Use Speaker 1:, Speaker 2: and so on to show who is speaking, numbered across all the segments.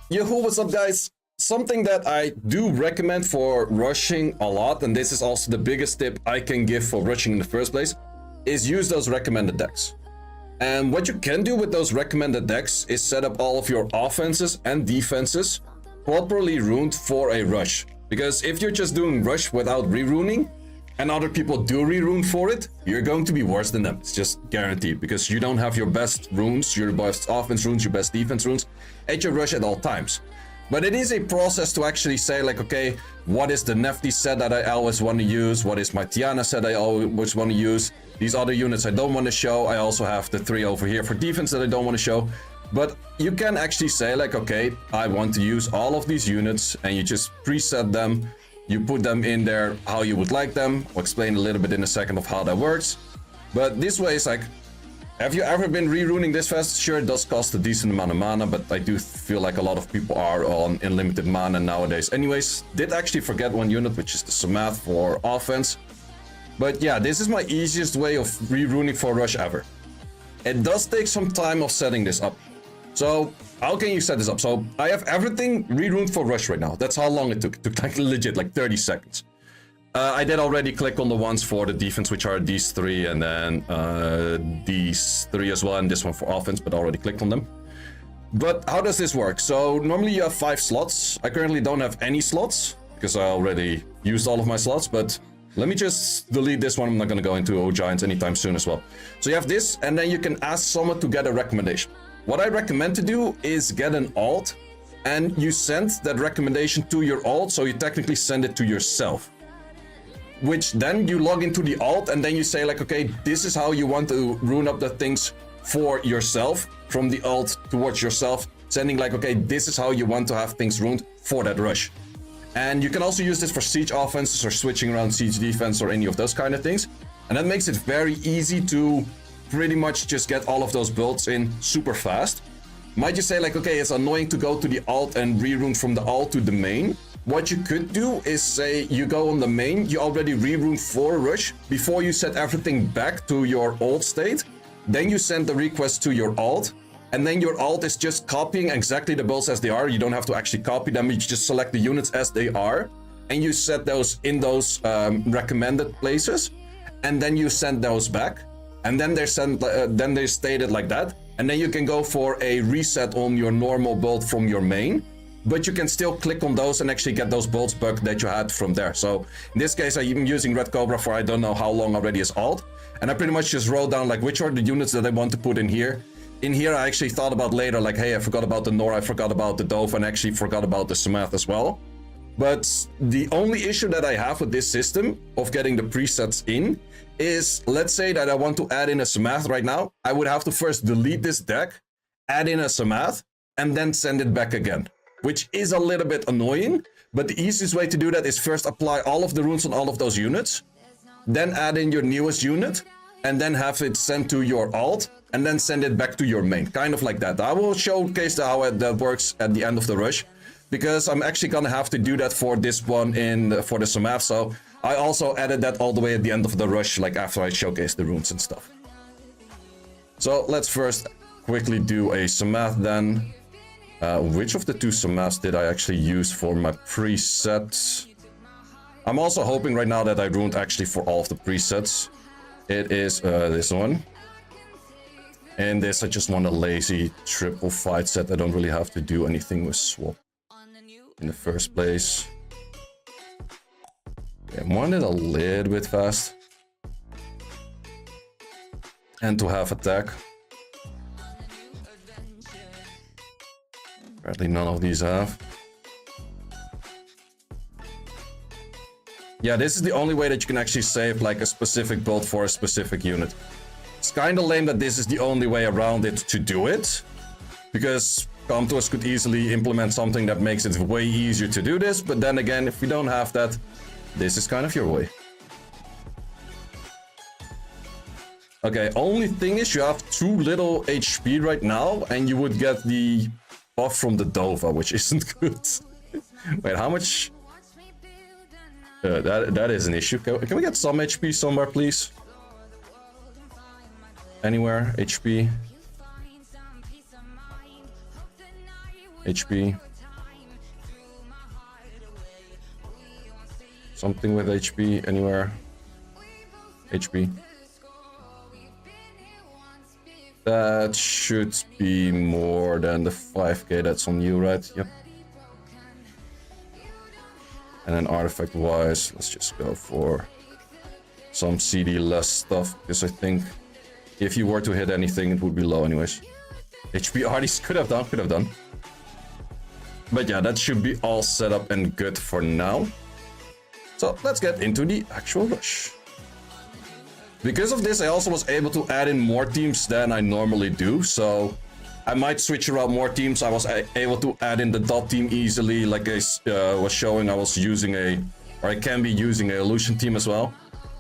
Speaker 1: Yo, what's up, guys? Something that I do recommend for rushing a lot, and this is also the biggest tip I can give for rushing in the first place, is use those recommended decks. And what you can do with those recommended decks is set up all of your offenses and defenses properly runed for a rush. Because if you're just doing rush without reruning, and other people do rerune for it, you're going to be worse than them. It's just guaranteed, because you don't have your best runes, your best offense runes, your best defense runes at your rush at all times. But it is a process to actually say, like, okay, what is the Nefty set that I always want to use? What is my Tiana set I always want to use? These other units I don't want to show. I also have the 3 over here for defense that I don't want to show. But you can actually say, like, okay, I want to use all of these units, and you just preset them. You put them in there how you would like them. I'll explain a little bit in a second of how that works. But this way is like, have you ever been reruning this fast? Sure, it does cost a decent amount of mana, but I do feel like a lot of people are on unlimited mana nowadays. Anyways, did actually forget one unit, which is the Samath for offense. But yeah, this is my easiest way of reruning for rush ever. It does take some time of setting this up. So how can you set this up? So I have everything reruned for rush right now. That's how long it took. It took like legit like 30 seconds. I did already click on the ones for the defense, which are these 3, and then these 3 as well, and this one for offense, but I already clicked on them. But how does this work? So normally you have 5 slots. I currently don't have any slots because I already used all of my slots, but let me just delete this one. I'm not going to go into O Giants anytime soon as well. So you have this, and then you can ask someone to get a recommendation. What I recommend to do is get an alt, and you send that recommendation to your alt, so you technically send it to yourself. Which then you log into the alt, and then you say, like, okay, this is how you want to rune up the things for yourself, from the alt towards yourself, sending like, okay, this is how you want to have things runed for that rush. And you can also use this for siege offenses or switching around siege defense or any of those kind of things. And that makes it very easy to pretty much just get all of those builds in super fast. Might you say, like, okay, it's annoying to go to the alt and rerune from the alt to the main. What you could do is say you go on the main, you already rerune for rush before you set everything back to your old state. Then you send the request to your alt, and then your alt is just copying exactly the builds as they are. You don't have to actually copy them, you just select the units as they are, and you set those in those recommended places, and then you send those back. And then they're stated like that, and then you can go for a reset on your normal build from your main, but you can still click on those and actually get those builds back that you had from there. So in this case, I'm using Red Cobra for I don't know how long already as alt, and I pretty much just wrote down like which are the units that I want to put in here. In here, I actually thought about later, like, hey, I forgot about the Nora, I forgot about the Dove, and actually forgot about the Samath as well. But the only issue that I have with this system of getting the presets in is, let's say that I want to add in a Samath right now. I would have to first delete this deck, add in a Samath, and then send it back again, which is a little bit annoying. But the easiest way to do that is first apply all of the runes on all of those units, then add in your newest unit, and then have it sent to your alt, and then send it back to your main, kind of like that. I will showcase how that works at the end of the rush, because I'm actually gonna have to do that for this one for the Samath. So I also added that all the way at the end of the rush, like after I showcased the runes and stuff. So let's first quickly do a Samath then. Which of the 2 Samaths did I actually use for my presets? I'm also hoping right now that I ruined actually for all of the presets. It is this one. And this, I just want a lazy triple fight set. I don't really have to do anything with swap in the first place. Okay, I want it a little bit fast. And to have attack. Apparently none of these have. Yeah, this is the only way that you can actually save like a specific build for a specific unit. It's kind of lame that this is the only way around it to do it, because Comtos could easily implement something that makes it way easier to do this, but then again, if we don't have that, this is kind of your way. Okay, only thing is you have too little HP right now, and you would get the buff from the Dova, which isn't good. Wait, how much? That is an issue. Can we get some HP somewhere, please? Anywhere, HP. HP. Something with HP anywhere. HP. That should be more than the 5k that's on you, right? Yep. And then artifact wise, let's just go for some CD less stuff, because I think if you were to hit anything, it would be low anyways. HP artists could have done. But yeah, that should be all set up and good for now. So let's get into the actual rush. Because of this, I also was able to add in more teams than I normally do, so I might switch around more teams. I was able to add in the dot team easily, like I was showing. I was using I can be using a illusion team as well.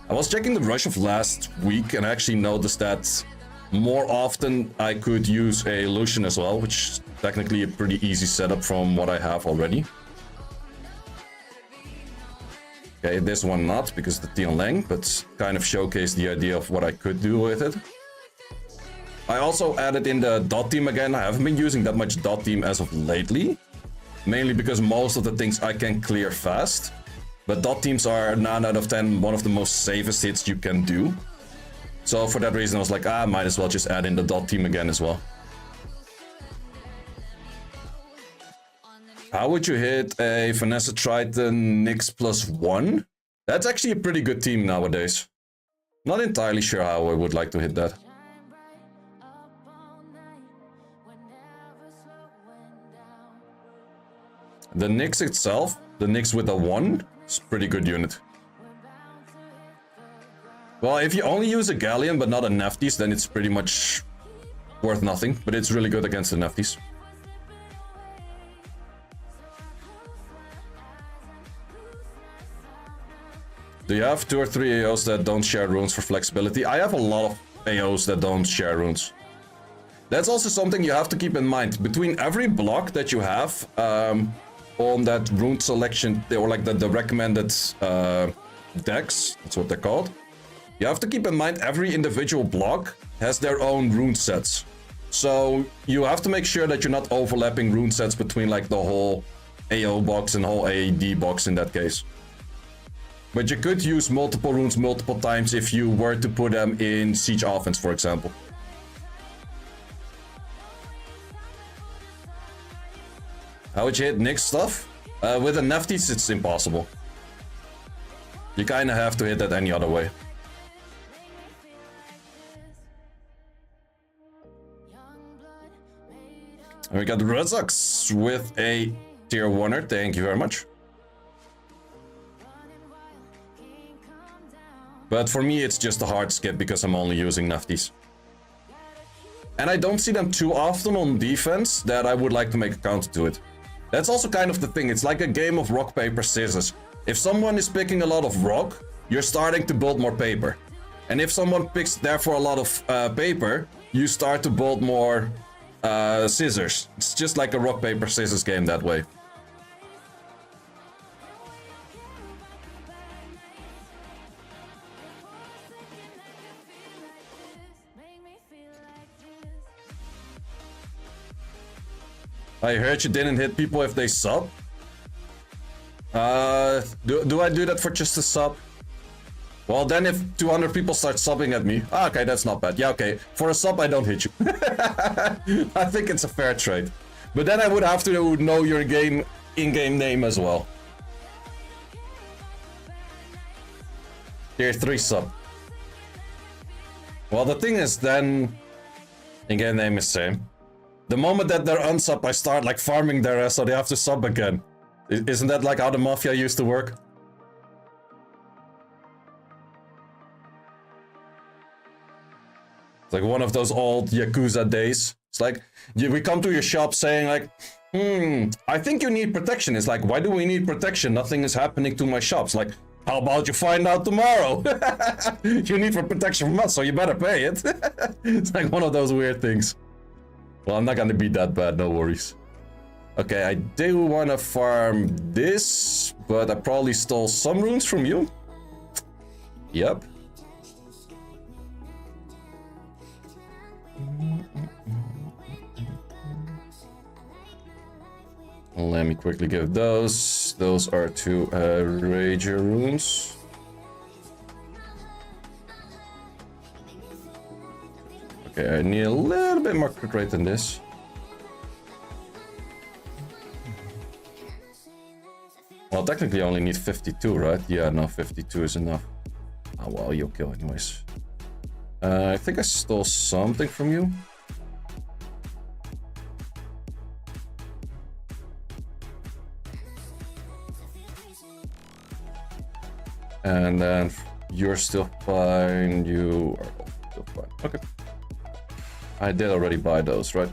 Speaker 1: I was checking the rush of last week and I actually noticed that more often I could use a illusion as well, which is technically a pretty easy setup from what I have already. Okay, this one not, because the Tion Lang, but kind of showcased the idea of what I could do with it. I also added in the dot team again. I haven't been using that much dot team as of lately, mainly because most of the things I can clear fast. But dot teams are 9 out of 10 one of the most safest hits you can do. So for that reason I was like, might as well just add in the dot team again as well. How would you hit a Vanessa Triton Nyx +1? That's actually a pretty good team nowadays. Not entirely sure how I would like to hit that. The Nyx itself, the Nyx with a 1, is a pretty good unit. Well, if you only use a Galleon but not a Nephthys, then it's pretty much worth nothing. But it's really good against the Nephthys. Do you have 2 or 3 AOs that don't share runes for flexibility? I have a lot of AOs that don't share runes. That's also something you have to keep in mind. Between every block that you have on that rune selection, or like the recommended decks, that's what they're called. You have to keep in mind every individual block has their own rune sets. So you have to make sure that you're not overlapping rune sets between like the whole AO box and whole AD box in that case. But you could use multiple runes multiple times if you were to put them in siege offense, for example. How would you hit Nyx stuff? With a Nephthys, it's impossible. You kind of have to hit that any other way. And we got Rezux with a tier 1er, thank you very much. But for me, it's just a hard skip because I'm only using Nephthys. And I don't see them too often on defense that I would like to make a counter to it. That's also kind of the thing. It's like a game of rock, paper, scissors. If someone is picking a lot of rock, you're starting to build more paper. And if someone picks therefore a lot of paper, you start to build more scissors. It's just like a rock, paper, scissors game that way. I heard you didn't hit people if they sub. Do I do that for just a sub? Well, then if 200 people start subbing at me, okay, that's not bad. Yeah, okay, for a sub I don't hit you. I think it's a fair trade. But then I would have to know your in-game name as well. Tier 3 sub. Well, the thing is then in-game name is same. The moment that they're unsub, I start like farming their ass so they have to sub again. Isn't that like how the Mafia used to work? It's like one of those old Yakuza days. It's like, we come to your shop saying like, I think you need protection. It's like, why do we need protection? Nothing is happening to my shops. Like, how about you find out tomorrow? You need for protection from us, so you better pay it. It's like one of those weird things. Well, I'm not gonna be that bad, no worries. Okay, I do want to farm this, but I probably stole some runes from you. Yep. Let me quickly give those those are two Rager runes. Okay, I need a little bit more crit rate than this. Well, technically I only need 52, right? Yeah, no, 52 is enough. Oh, well, you'll kill anyways. I think I stole something from you. And then you're still fine, you are still fine. Okay. I did already buy those, right?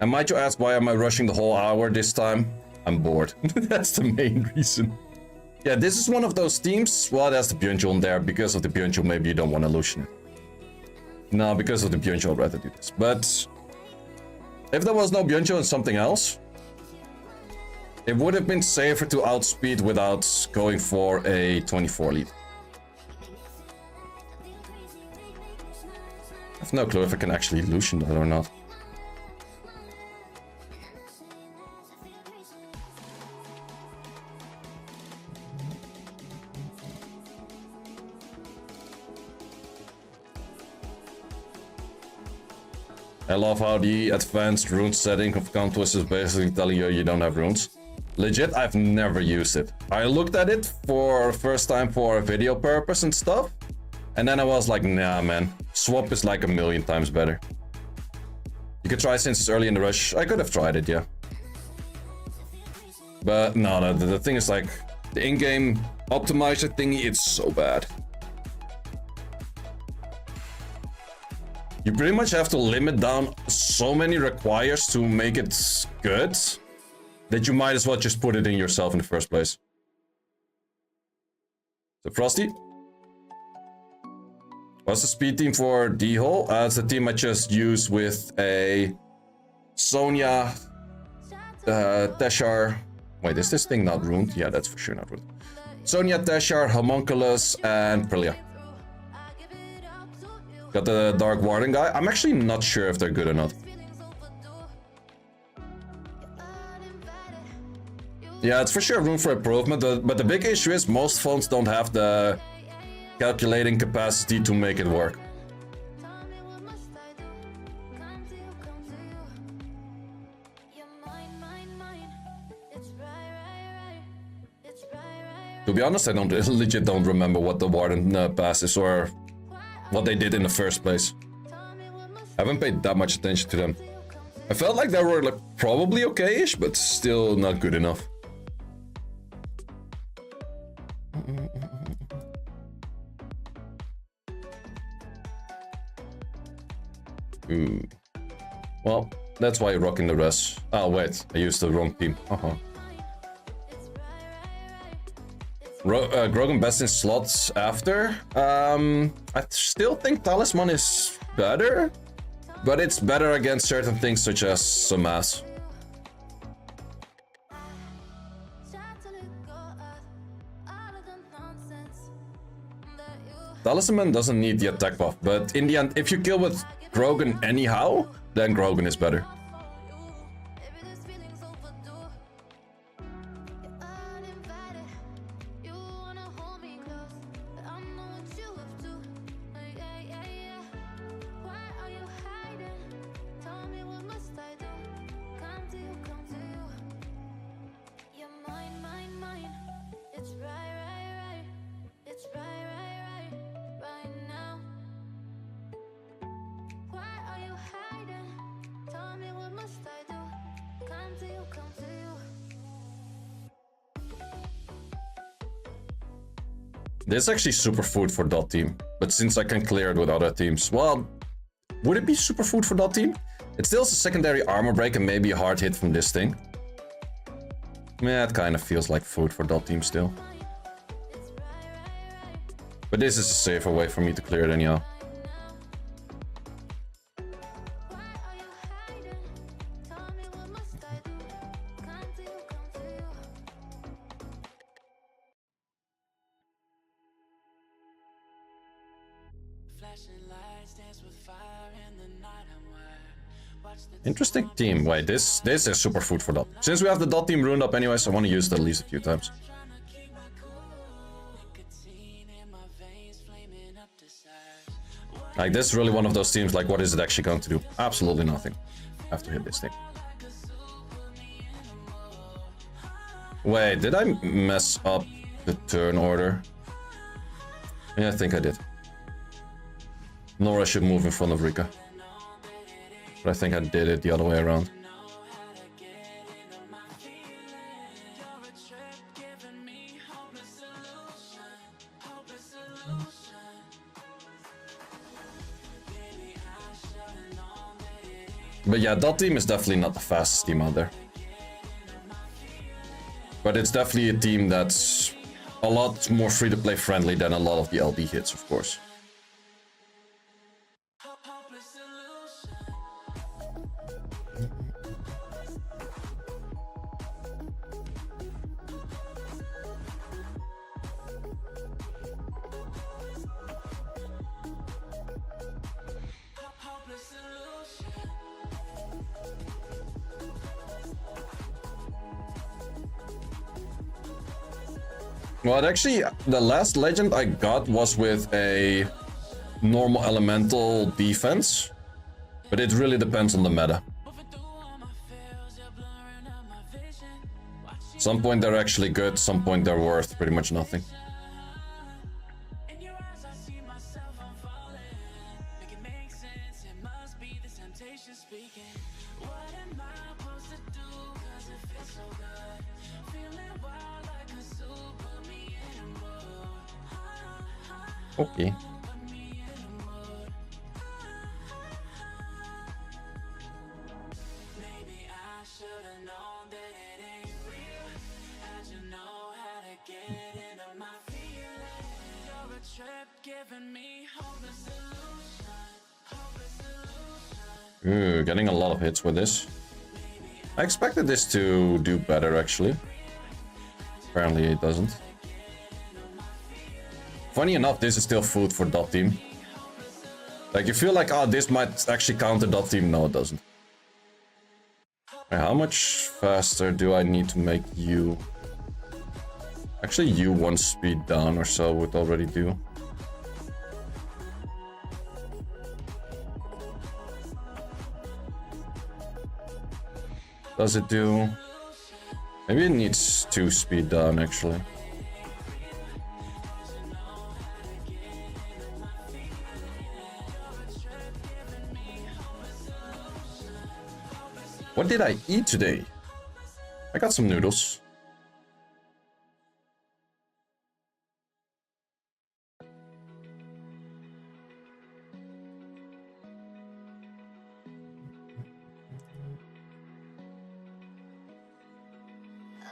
Speaker 1: And might you ask, why am I rushing the whole hour this time? I'm bored. That's the main reason. Yeah, this is one of those teams. Well, that's the Björnjol in there. Because of the Björnjol, maybe you don't want to Lucian it. No, because of the Björnjol, I'd rather do this. But if there was no Björnjol and something else, it would have been safer to outspeed without going for a 24 lead. I have no clue if I can actually Lucian that or not. I love how the advanced rune setting of Countess is basically telling you don't have runes. Legit, I've never used it. I looked at it for first time for video purpose and stuff. And then I was like, nah man, swap is like a million times better. You could try since it's early in the rush. I could have tried it, yeah. But no, the thing is like, the in-game optimizer thingy, it's so bad. You pretty much have to limit down so many requires to make it good that you might as well just put it in yourself in the first place. So Frosty? What's the speed team for D-Hole? It's the team I just used with a Sonya, Teshar. Wait, is this thing not ruined? Yeah, that's for sure not ruined. Sonya, Teshar, Homunculus, and Prilia. Got the Dark Warden guy. I'm actually not sure if they're good or not. Yeah, it's for sure room for improvement, but the big issue is most phones don't have the calculating capacity to make it work. To be honest, I legit don't remember what the Warden pass is or what they did in the first place. I haven't paid that much attention to them. I felt like they were like probably okay-ish, but still not good enough. Ooh. Well, that's why you're rocking the rest. Oh wait, I used the wrong team. Grogan best in slots after. I still think Talisman is better, but it's better against certain things such as some mass. Talisman doesn't need the attack buff, but in the end, if you kill with Grogan anyhow, then Grogan is better. This is actually superfood for that team, but since I can clear it with other teams, well, would it be superfood for that team? It still has a secondary armor break and maybe a hard hit from this thing. Yeah, it kind of feels like food for that team still. But this is a safer way for me to clear it anyhow.
Speaker 2: Flashing lights
Speaker 1: Interesting team. Wait, this is superfood for dot. Since we have the dot team ruined up anyways, I want to use it at least a few times. Like, this is really one of those teams, like, what is it actually going to do? Absolutely nothing. I have to hit this thing. Wait, did I mess up the turn order? Yeah, I think I did. Nora should move in front of Rika. But I think I did it the other way around. But yeah, that team is definitely not the fastest team out there. But it's definitely a team that's a lot more free-to-play friendly than a lot of the LB hits, of course. Well, actually, the last legend I got was with a normal elemental defense, but it really depends on the meta. Some point they're actually good, some point they're worth pretty much nothing. Okay. Ooh, getting a lot of hits with this. I expected this to do better, actually. Apparently it doesn't. Funny enough, this is still food for dot team. Like, you feel like, oh, this might actually counter dot team. No, it doesn't. Right, how much faster do I need to make you? Actually, you one speed down or so would already do. Does it do? Maybe it needs 2 speed down, actually. What did I eat today? I got some noodles.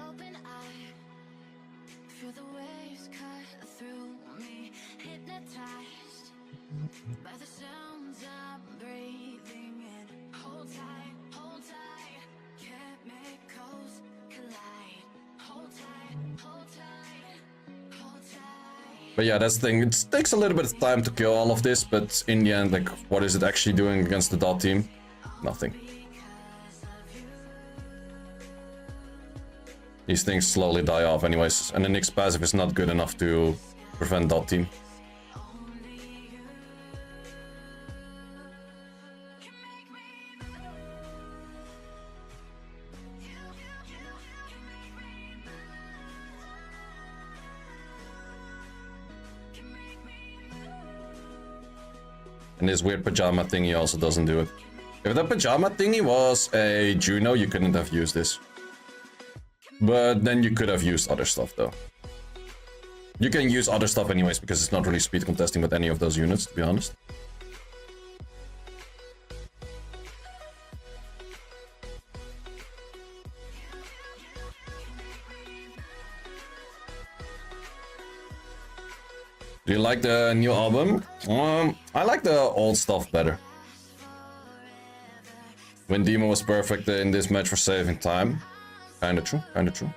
Speaker 2: Open eye, feel the waves cut through me, hypnotized by the sounds I'm breathing in. Hold tight, chemicals collide. Hold tight, hold tight, hold tight.
Speaker 1: But yeah, that's the thing. It takes a little bit of time to kill all of this, but in the end, like, what is it actually doing against the dot team? Nothing. These things slowly die off anyways, and the Nyx passive is not good enough to prevent dot team. And this weird pajama thingy also doesn't do it. If the pajama thingy was a Juno, you couldn't have used this. But then you could have used other stuff, though. You can use other stuff anyways, because it's not really speed contesting with any of those units, to be honest. Do you like the new album? I like the old stuff better. When Demo was perfect in this match for saving time. Kinda true, kinda true.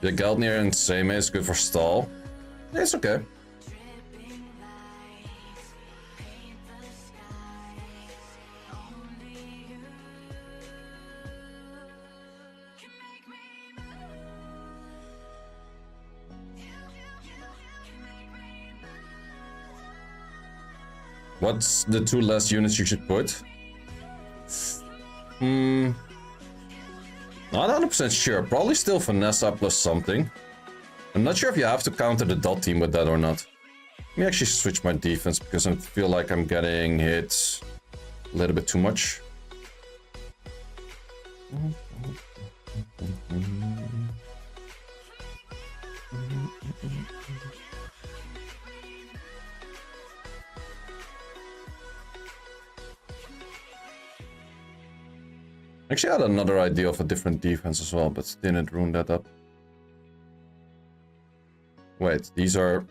Speaker 1: Yeah, Geldnir and Seime is good for stall. It's okay. What's the 2 less units you should put? Not 100% sure. Probably still Vanessa plus something. I'm not sure if you have to counter the dot team with that or not. Let me actually switch my defense because I feel like I'm getting hit a little bit too much. Actually, I had another idea of a different defense as well, but didn't rune that up. Wait, these are...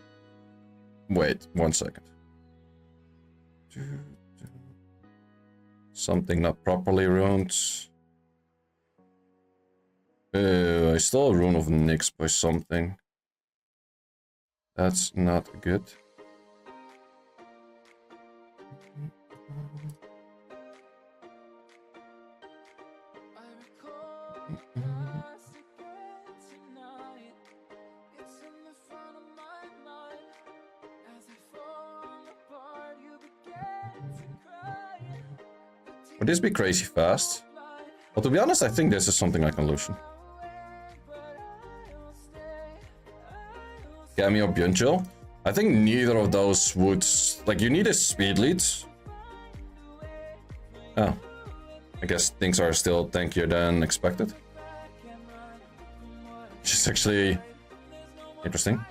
Speaker 1: Wait, 1 second. Something not properly runed. I stole a rune of Nyx by something. That's not good. Would this be crazy fast? Well, to be honest, I think this is something I can Lucian. Cameo Byunchil? I think neither of those would... Like, you need a speed lead. Oh. I guess things are still tankier than expected. Which is actually... interesting.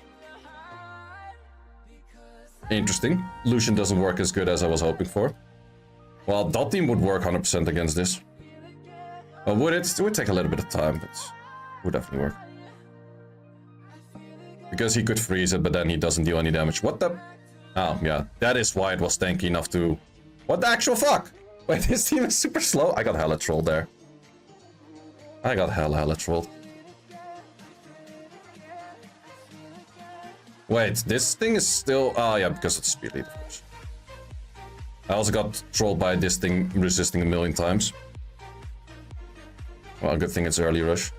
Speaker 1: Interesting. Lucian doesn't work as good as I was hoping for. Well, dot team would work 100% against this. Well, would it? It would take a little bit of time, but it would definitely work. Because he could freeze it, but then he doesn't deal any damage. What the? Oh, yeah. That is why it was tanky enough to... What the actual fuck? Wait, this team is super slow? I got hella trolled there. I got hella trolled. Wait, this thing is still... Oh, yeah, because it's speed lead, of course. I also got trolled by this thing resisting a million times. Well, good thing it's early rush.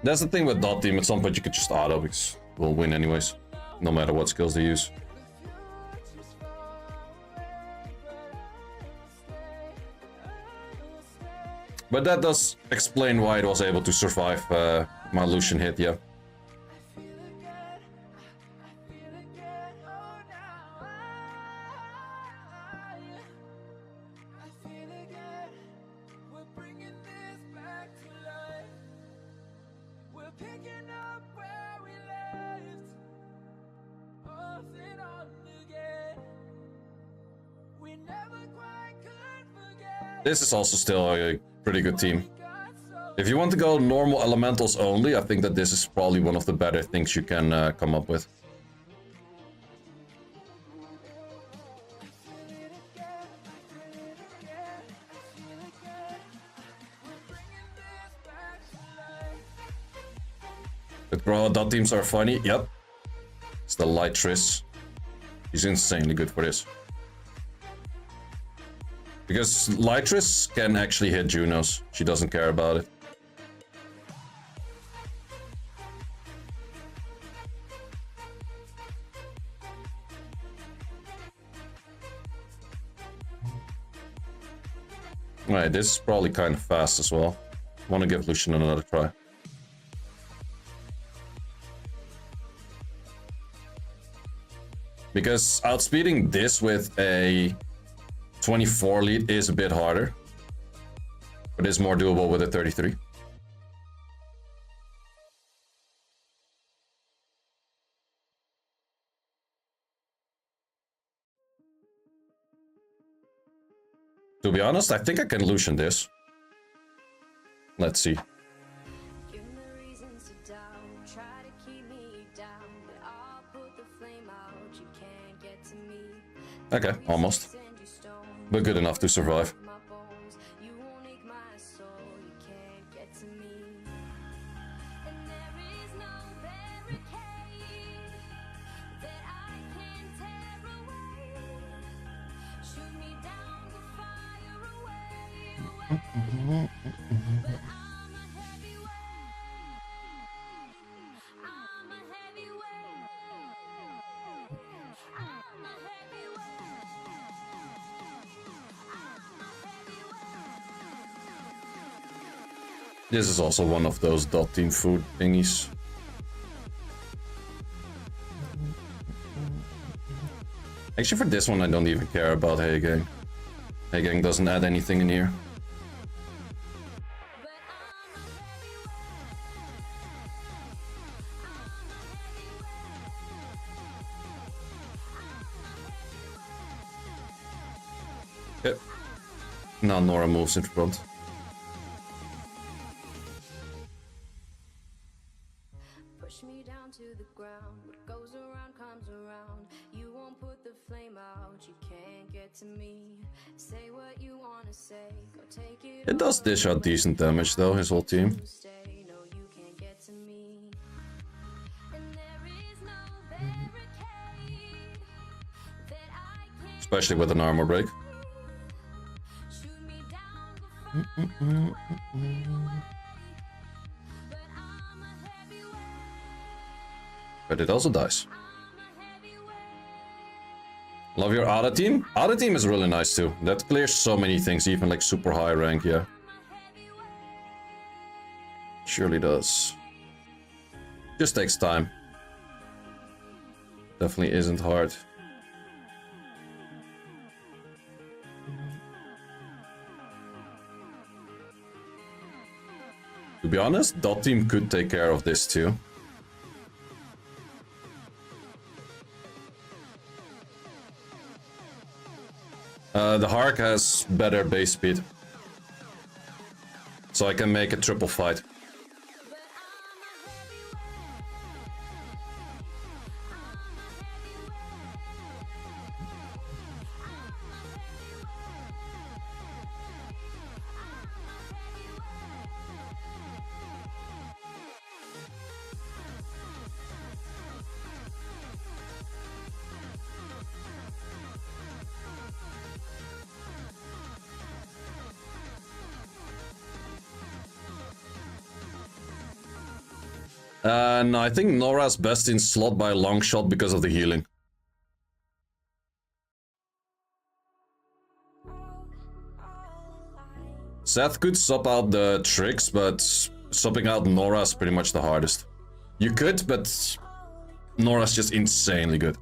Speaker 1: That's the thing with dot team, at some point you could just auto because we'll win anyways, no matter what skills they use. But that does explain why it was able to survive my Lucian hit, yeah. This is also still a pretty good team. If you want to go normal elementals only, I think that this is probably one of the better things you can come up with. But bro, dot teams are funny. Yep. It's the light Triss. He's insanely good for this. Because Lytris can actually hit Junos. She doesn't care about it. Alright, this is probably kind of fast as well. Want to give Lucian another try. Because outspeeding this with a 24 lead is a bit harder, but it's more doable with a 33. be honest, I think I can Lucian this. Let's see.
Speaker 2: Give me reasons to doubt, try to keep me down, but I'll put the flame out. You can't get to me.
Speaker 1: Okay, almost. But good enough to survive.
Speaker 2: My bones, you won't ache my soul. You can't get to me. And there is no barricade that I can tear away. Shoot me down, the fire away, away. But I'm a heavyweight. I'm a heavyweight. I'm a heavyweight.
Speaker 1: This is also one of those dot team food thingies. Actually, for this one, I don't even care about Heigang. Heigang doesn't add anything in here. Yep. Now Nora moves in front.
Speaker 2: Push me down to the ground. What goes around comes around. You won't put the flame out. You can't get to me. Say what you wanna say. Go take it.
Speaker 1: It does dish out decent damage though, his whole team.
Speaker 2: Stay. No, you can't get to me. And there is no barricade that I can.
Speaker 1: Especially with an armor break.
Speaker 2: Shoot me down, the fire away. But I'm a heavyweight.
Speaker 1: But it also dies. Love your Ada team? Ada team is really nice too. That clears so many things, even like super high rank, yeah. Surely does. Just takes time. Definitely isn't hard. To be honest, dot team could take care of this too. The Hark has better base speed. So I can make a triple fight. And I think Nora's best in slot by a long shot because of the healing. Seth could sub out the tricks, but subbing out Nora is pretty much the hardest. You could, but Nora's just insanely good.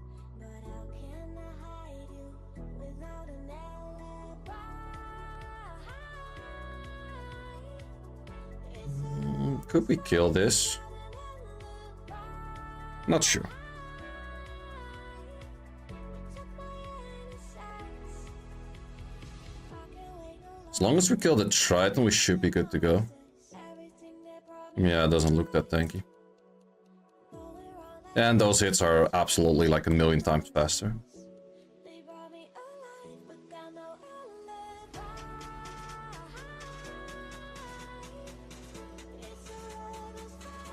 Speaker 1: Could we kill this? Not sure. As long as we kill the Triton, we should be good to go. Yeah, it doesn't look that tanky. And those hits are absolutely like a million times faster.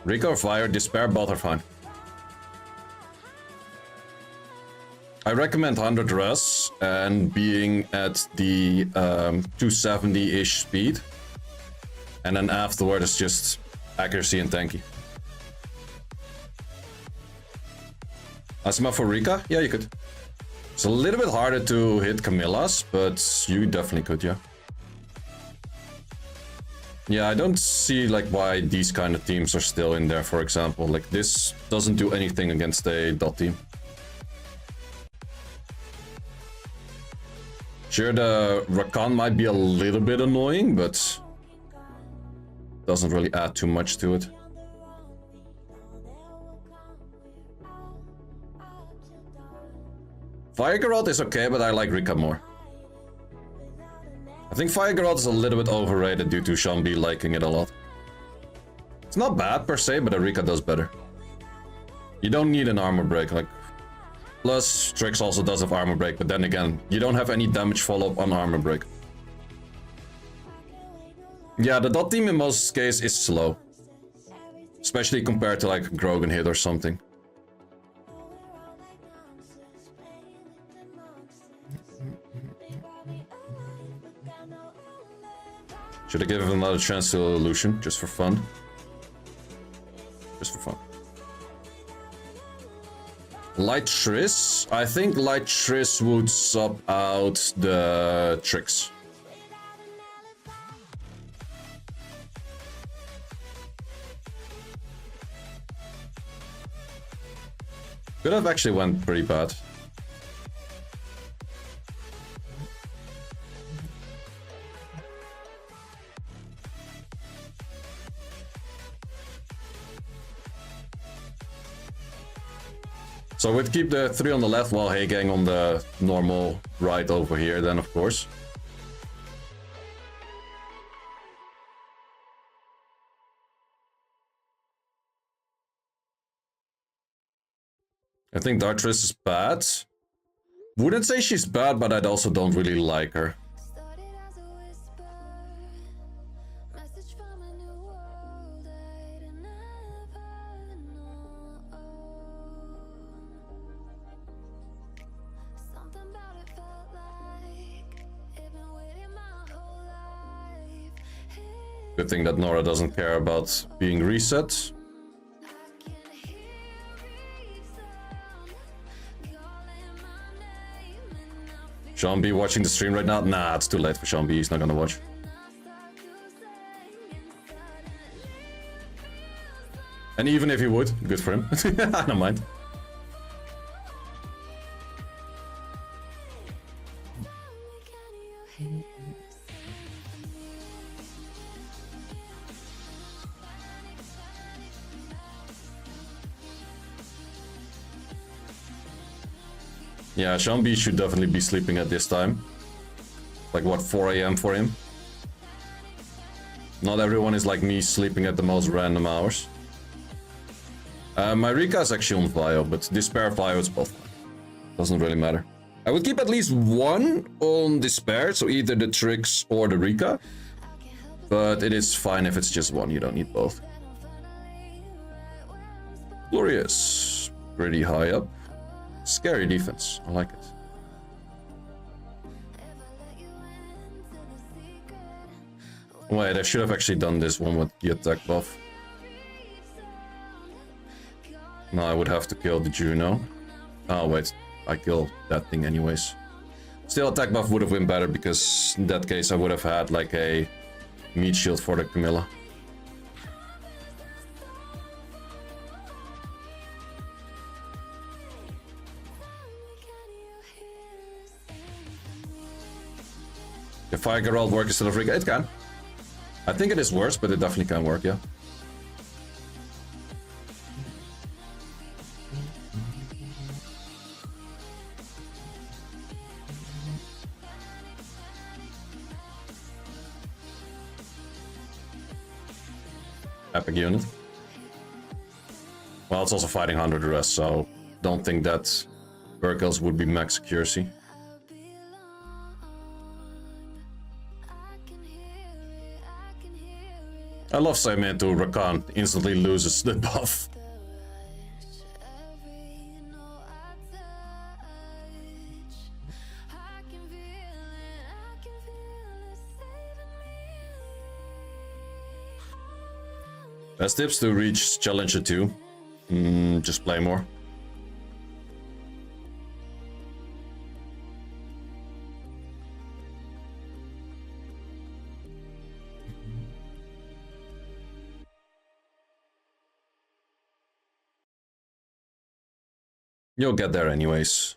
Speaker 1: Rika or Fire, Despair, both are fine. I recommend 100 res and being at the 270-ish speed. And then afterward is just accuracy and tanky. Asima for Rika? Yeah, you could. It's a little bit harder to hit Camilla's, but you definitely could, yeah. Yeah, I don't see like why these kind of teams are still in there, for example. Like this doesn't do anything against a dot team. Sure, the Rakan might be a little bit annoying, but doesn't really add too much to it. Fire Garrote is okay, but I like Rika more. I think Fire Geralt is a little bit overrated due to Shambi liking it a lot. It's not bad per se, but Erika does better. You don't need an armor break, like... Plus, Strix also does have armor break, but then again, you don't have any damage follow-up on armor break. Yeah, the dot team in most cases is slow. Especially compared to like a Grogan hit or something. Should I give him another chance to Lucian, just for fun? Just for fun. Light Triss? I think Light Triss would sub out the tricks. Could have actually went pretty bad. So we'd keep the 3 on the left while Heigang on the normal right over here then, of course. I think Dartress is bad. Wouldn't say she's bad, but I also don't really like her. Good thing that Nora doesn't care about being reset. Sean B watching the stream right now? Nah, it's too late for Sean B. He's not gonna watch. And even if he would, good for him. I don't mind. Yeah, Sean B should definitely be sleeping at this time. Like what, 4 AM for him? Not everyone is like me sleeping at the most random hours. My Rika is actually on Vio, but Despair Vio is both. Doesn't really matter. I would keep at least one on Despair, so either the Trix or the Rika. But it is fine if it's just one, you don't need both. Glorious. Pretty high up. Scary defense. I like it. Wait, I should have actually done this one with the attack buff. No, I would have to kill the Juno. Oh, wait. I killed that thing anyways. Still, attack buff would have been better because in that case I would have had like a meat shield for the Camilla. If Fire Geralt work instead of Rika, it can. I think it is worse, but it definitely can work, yeah. Epic unit. Well, it's also fighting 100 the rest, so don't think that Burkels would be max accuracy. I love Saimin to Rakan, instantly loses the buff. Best tips to reach Challenger 2. Just play more. You'll get there anyways.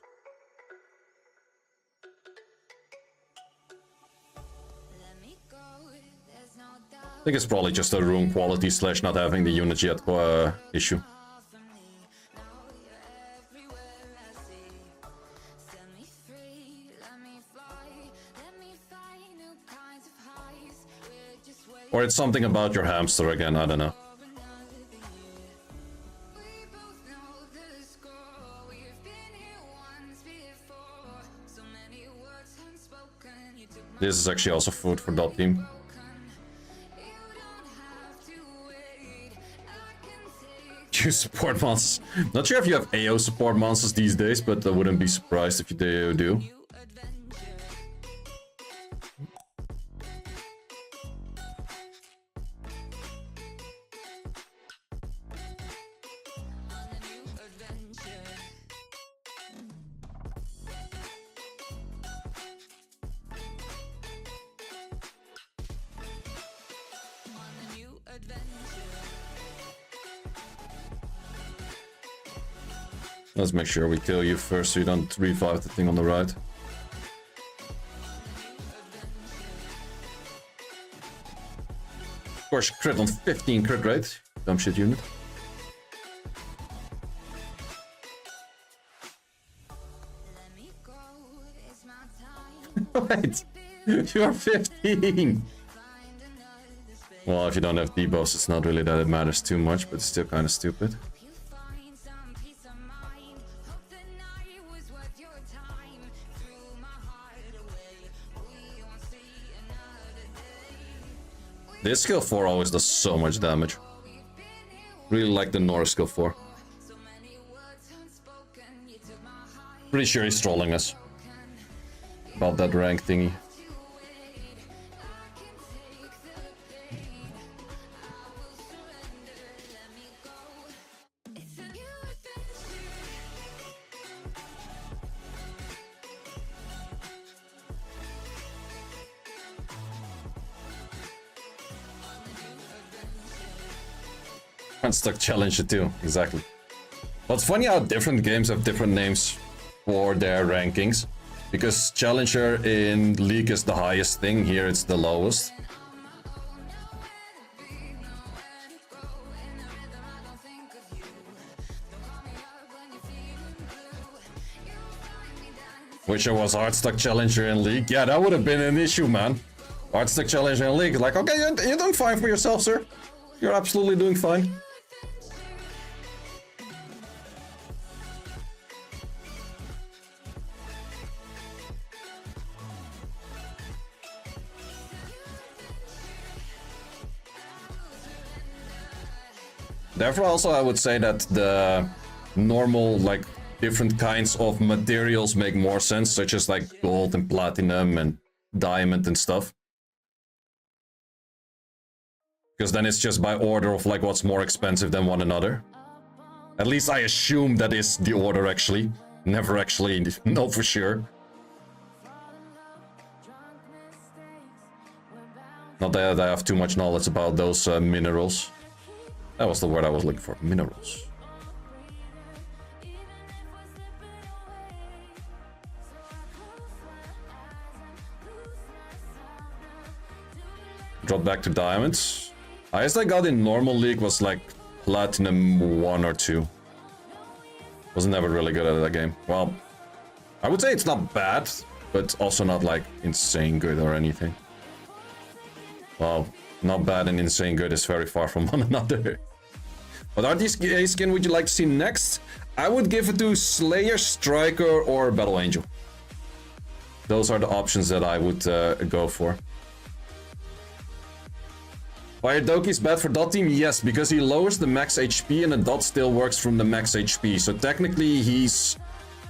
Speaker 1: I think it's probably just a rune quality slash not having the units yet issue. Or it's something about your hamster again, I don't know. This is actually also food for that team. You support monsters. Not sure if you have AO support monsters these days, but I wouldn't be surprised if you do. Let's make sure we kill you first so you don't revive the thing on the right. Of course, crit on 15 crit rate. Dumb shit unit. Wait, you're 15! Well, if you don't have debuffs, it's not really that it matters too much, but it's still kind of stupid. This skill 4 always does so much damage. Really like the Norse skill 4. Pretty sure he's trolling us about that rank thingy. Stuck challenger too, exactly. Well, it's funny how different games have different names for their rankings, because challenger in League is the highest thing, here it's the lowest. Wish I was hard stuck challenger in League. Yeah, that would have been an issue, man. Hard stuck challenger in League, like, okay, you're doing fine for yourself, sir. You're absolutely doing fine. Therefore, also, I would say that the normal, like, different kinds of materials make more sense, such as, like, gold and platinum and diamond and stuff. Because then it's just by order of, like, what's more expensive than one another. At least I assume that is the order, actually. Never actually know for sure. Not that I have too much knowledge about those minerals. That was the word I was looking for. Minerals. Drop back to diamonds. Highest I got in normal league was like platinum 1 or 2. Was never really good at that game. Well, I would say it's not bad, but also not like insane good or anything. Well, not bad and insane good is very far from one another. What RTA skin would you like to see next? I would give it to Slayer, Striker, or Battle Angel. Those are the options that I would go for. Fire Doki is bad for dot team? Yes, because he lowers the max HP and the dot still works from the max HP. So technically he's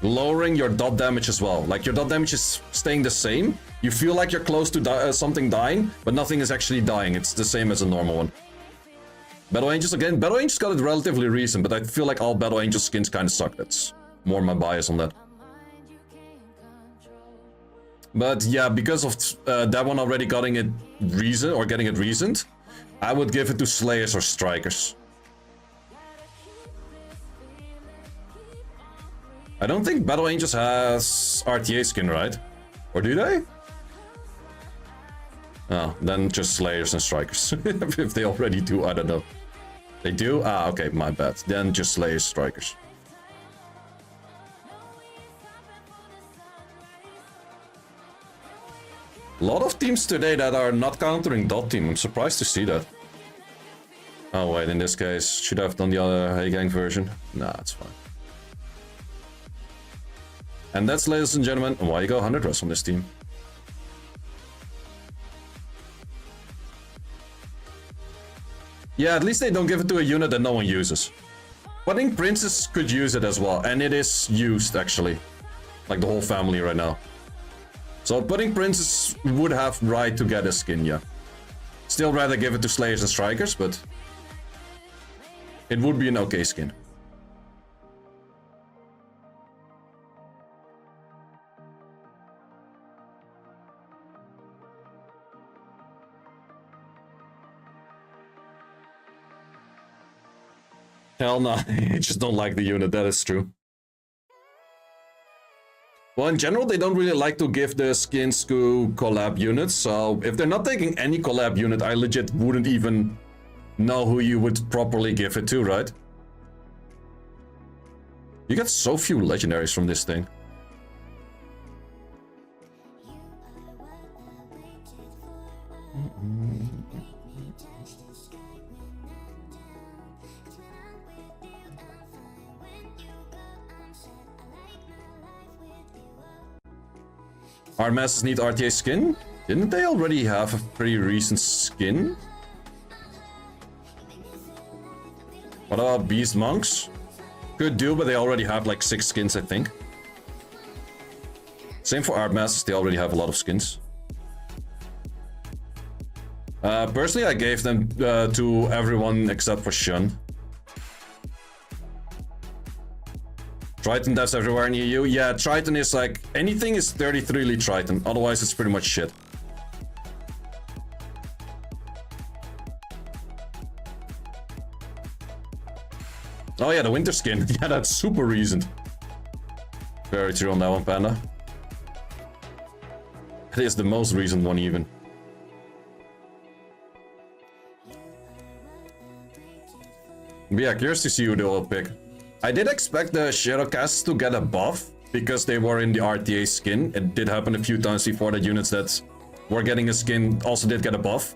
Speaker 1: lowering your dot damage as well. Like your dot damage is staying the same. You feel like you're close to something dying, but nothing is actually dying. It's the same as a normal one. Battle Angels again. Battle Angels got it relatively recent, but I feel like all Battle Angel skins kind of suck. That's more my bias on that. But yeah, because of that one already getting it recent, I would give it to Slayers or Strikers. I don't think Battle Angels has RTA skin, right? Or do they? Oh, then just Slayers and Strikers. If they already do, I don't know. They do? Ah, okay, my bad. Then just Slayers, Strikers. A lot of teams today that are not countering dot team. I'm surprised to see that. Oh wait, in this case, should I have done the other Hey Gang version? Nah, it's fine. And that's, ladies and gentlemen, why you go 100 Rush on this team. Yeah, at least they don't give it to a unit that no one uses. But I think Princess could use it as well, and it is used actually. Like the whole family right now. So putting Princess would have right to get a skin, yeah. Still rather give it to Slayers and Strikers, but it would be an okay skin. Hell no, I just don't like the unit, that is true. Well, in general, they don't really like to give the skins to collab units, so if they're not taking any collab unit, I legit wouldn't even know who you would properly give it to, right? You get so few legendaries from this thing. Our masses need RTA skin? Didn't they already have a pretty recent skin? What about Beast Monks? Could do, but they already have like 6 skins, I think. Same for Art Masters, they already have a lot of skins. Personally, I gave them to everyone except for Shun. Triton devs everywhere in EU. Yeah, Triton is like... anything is 33 elite Triton, otherwise it's pretty much shit. Oh yeah, the winter skin. Yeah, that's super recent. Very true on that one, Panda. It is the most recent one even. But yeah, curious to see who they will pick. I did expect the Shadowcasts to get a buff because they were in the RTA skin. It did happen a few times before that units that were getting a skin also did get a buff.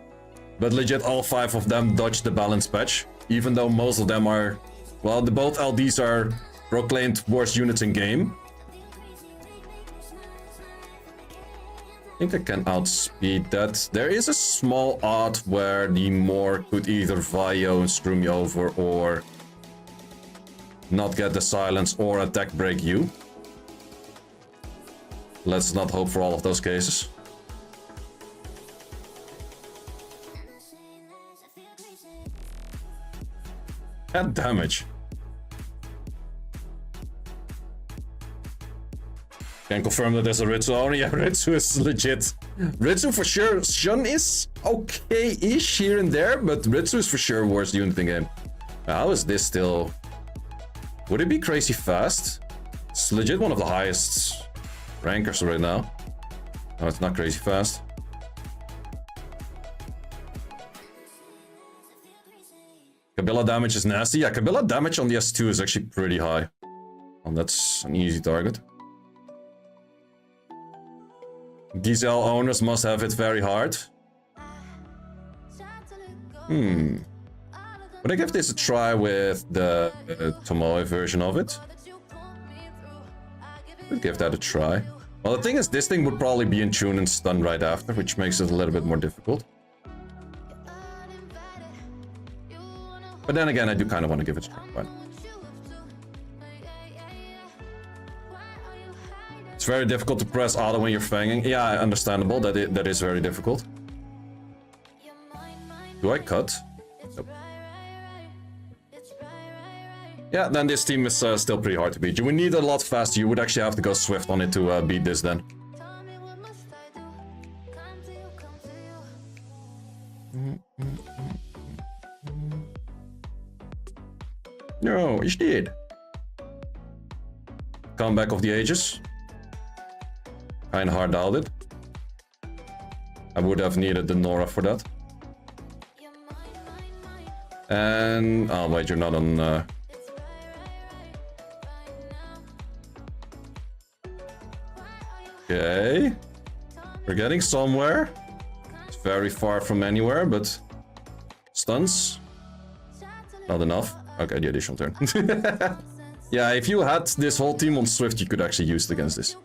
Speaker 1: But legit all 5 of them dodged the balance patch. Even though most of them are... well, both LDs are proclaimed worst units in game. I think I can outspeed that. There is a small odd where the Moor could either Vio and screw me over or... not get the silence or attack break you. Let's not hope for all of those cases. And damage. Can confirm that there's a Ritsu only. Yeah, Ritsu is legit. Ritsu for sure. Shun is okay-ish here and there, but Ritsu is for sure worst unit in game. How is this still... would it be crazy fast? It's legit one of the highest rankers right now. No, it's not crazy fast. Kabila damage is nasty. Yeah, Kabila damage on the S2 is actually pretty high. And that's an easy target. DZL owners must have it very hard. Would I give this a try with the Tomoe version of it? Would give that a try. Well, the thing is, this thing would probably be in tune and stun right after, which makes it a little bit more difficult. But then again, I do kind of want to give it a try. But it's very difficult to press auto when you're fanging. Yeah, understandable. That is very difficult. Do I cut? Nope. Yeah, then this team is still pretty hard to beat. You would need a lot faster. You would actually have to go swift on it to beat this then. No, he's dead. Comeback of the Ages. Kinda hard doubted. I would have needed the Nora for that. And... oh wait, you're not on... Okay. We're getting somewhere. It's very far from anywhere, but stuns. Not enough. Okay, the additional turn. Yeah, if you had this whole team on Swift, you could actually use it against this.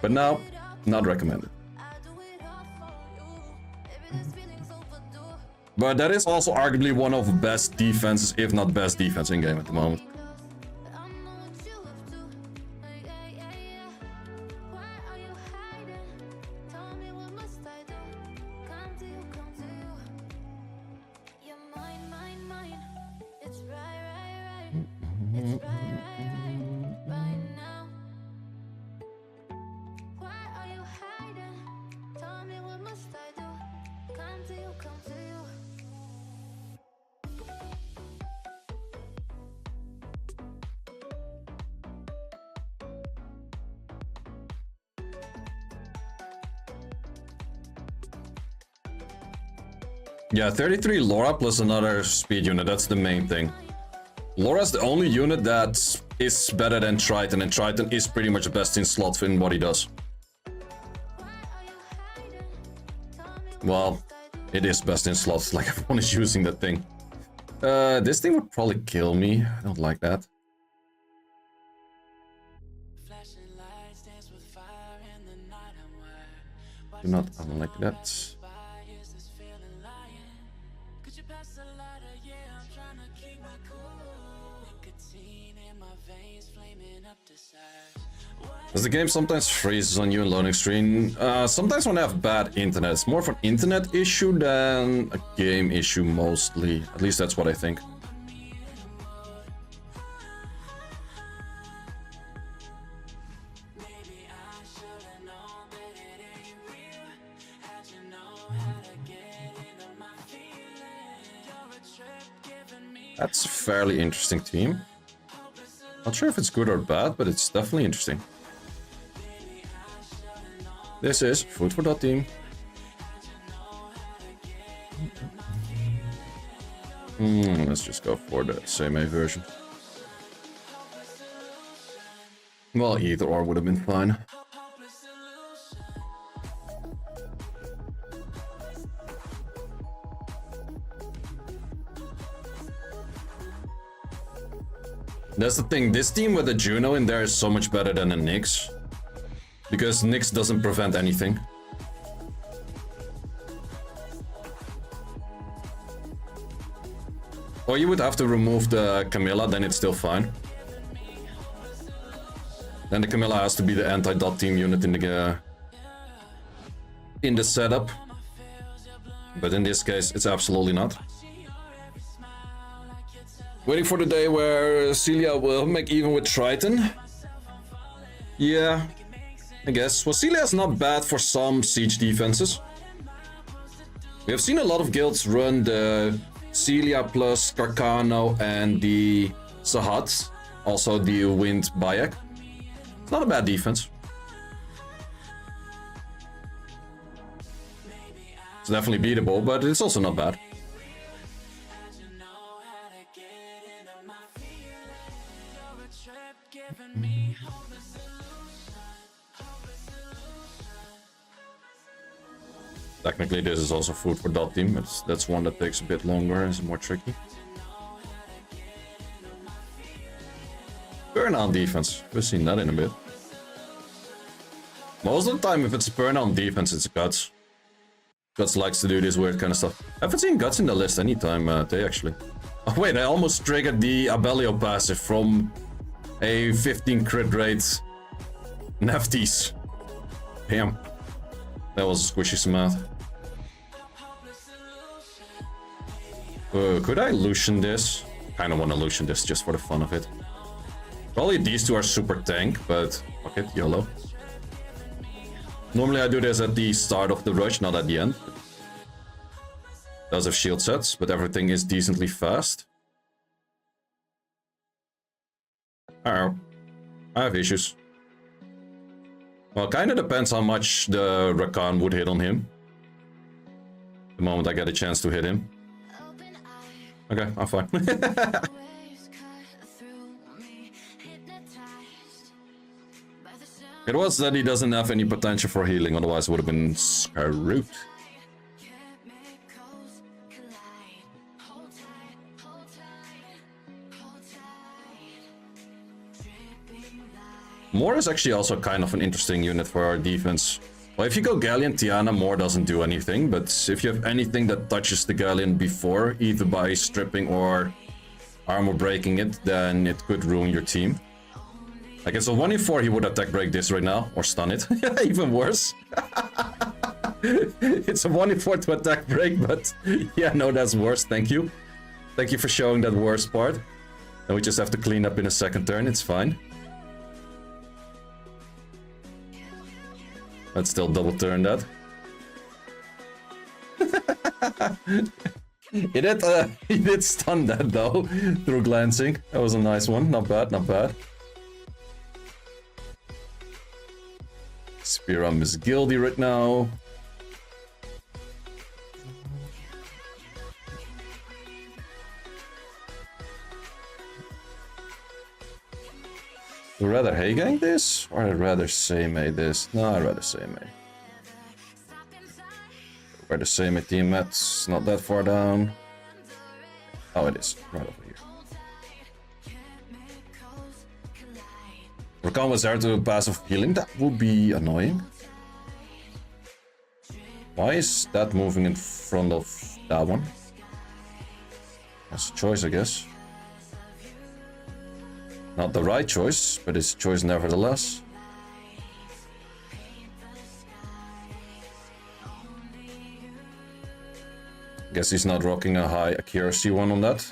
Speaker 1: But now, not recommended. But that is also arguably one of the best defenses, if not best defense in game at the moment. Yeah, 33 Laura plus another speed unit, that's the main thing. Laura's the only unit that is better than Triton, and Triton is pretty much best in slot in what he does. Well, it is best in slots, like everyone is using that thing. This thing would probably kill me, I don't like that. Do not unlike that. As the game sometimes freezes on you in loading screen, sometimes when I have bad internet, it's more of an internet issue than a game issue mostly. At least that's what I think. That's a fairly interesting team. Not sure if it's good or bad, but it's definitely interesting. This is food for that team. Let's just go for the same version. Well, either or would have been fine. That's the thing, this team with the Juno in there is so much better than the Nyx. Because Nyx doesn't prevent anything. Or you would have to remove the Camilla, then it's still fine. Then the Camilla has to be the anti-dot team unit in the setup. But in this case, it's absolutely not. Waiting for the day where Celia will make even with Triton. Yeah, I guess. Well, Celia is not bad for some siege defenses. We have seen a lot of guilds run the Celia plus Carcano and the Sahat. Also the Wind Bayek. It's not a bad defense. It's definitely beatable, but it's also not bad. Technically, this is also food for that team, but that's one that takes a bit longer and is more tricky. Burnout defense, we've seen that in a bit. Most of the time, if it's burnout defense, it's Guts. Guts likes to do this weird kind of stuff. I haven't seen Guts in the list anytime, they actually. Oh wait, I almost triggered the Abellio passive from a 15 crit rate Nefties. Damn. That was a squishy smooth. Could I Lucian this? Kinda wanna Lucian this just for the fun of it. Probably these two are super tank, but fuck it, YOLO. Normally I do this at the start of the rush, not at the end. Does have shield sets, but everything is decently fast. I have issues. Well, kinda depends how much the Rakan would hit on him. The moment I get a chance to hit him. Okay, I'm fine. It was that he doesn't have any potential for healing, otherwise it would have been screwed. Moore is actually also kind of an interesting unit for our defense. Well, if you go Galleon, Tiana, Moore doesn't do anything, but if you have anything that touches the Galleon before, either by stripping or armor breaking it, then it could ruin your team. Like, it's a 1-in-4, he would attack break this right now, or stun it. Even worse. It's a 1-in-4 to attack break, but yeah, no, that's worse, thank you. Thank you for showing that worst part. And we just have to clean up in a second turn, it's fine. Let's still double turn that. He did stun that though, through glancing. That was a nice one, not bad, not bad. Spear on Miss Gildy right now. Would I rather Heigang this? Or I'd rather Seimei this? No, I'd rather Seimei. Where the Seimei team at? Not that far down. Oh, it is. Right over here. Rakan was there to passive healing. That would be annoying. Why is that moving in front of that one? That's a choice, I guess. Not the right choice, but it's a choice nevertheless. Guess he's not rocking a high accuracy one on that.